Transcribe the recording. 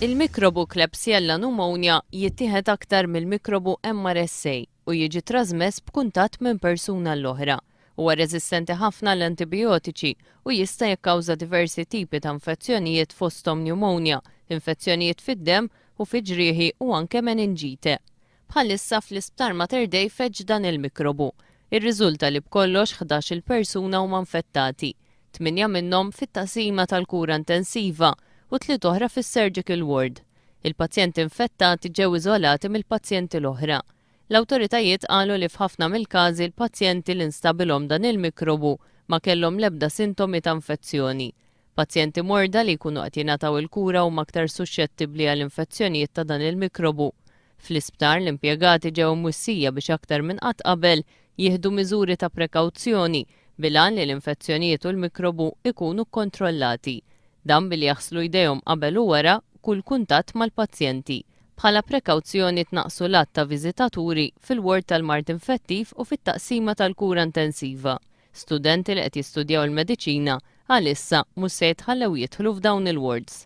Il-mikrobu Klebsiella pneumonia jittieħed aktar mill-mikrobu MRSA u jiġi trasmess b'kuntatt minn persuna l-oħra. Huwa reżistenti ħafna l-antibiotiċi u jista' jikkawża diversi tipi ta' infezzjonijiet fosthom pneumonia, infezzjonijiet fid-demm u fi ġrieħi u anke meningite. Bħalissa fl-isptar Mater Dei feġġ dan il-mikrobu. Ir-riżulta li b'kollox 11 persuna huma infettati, 8 minnhom fit-taqsima tal-kura intensiva u 3 oħra fis-surgical ward. Il-pazjenti infettati ġew iżolati mill-pazjenti l-oħra. L-awtoritajiet qalu li f'ħafna mill-każi l-pazjenti li nstabilhom dan il-mikrobu ma kellhom l-ebda sintomi ta' infezzjoni. Pazjenti morda li jkunu qed jingħataw il-kura huma aktar suscettibbli għall infezzjonijiet ta' dan il-mikrobu. Fl-isptar l-impjegati ġew mwissija biex aktar minn qatt qabel jieħdu miżuri ta' prekawzjoni bilan li l-infezzjonijiet u l-mikrobu ikunu kontrollati. Dan billi jaħslu jdejhom qabel u wara kull kuntatt mal-pazjenti. Bħala prekawzjoni tnaqsu l-att ta' viżitaturi fil-ward tal-mart infettiv u fit-taqsima tal-kura intensiva. Studenti li qed jistudjaw il-mediċina għalissa mhux se jitħallew jidħlu f'dawn il-wards.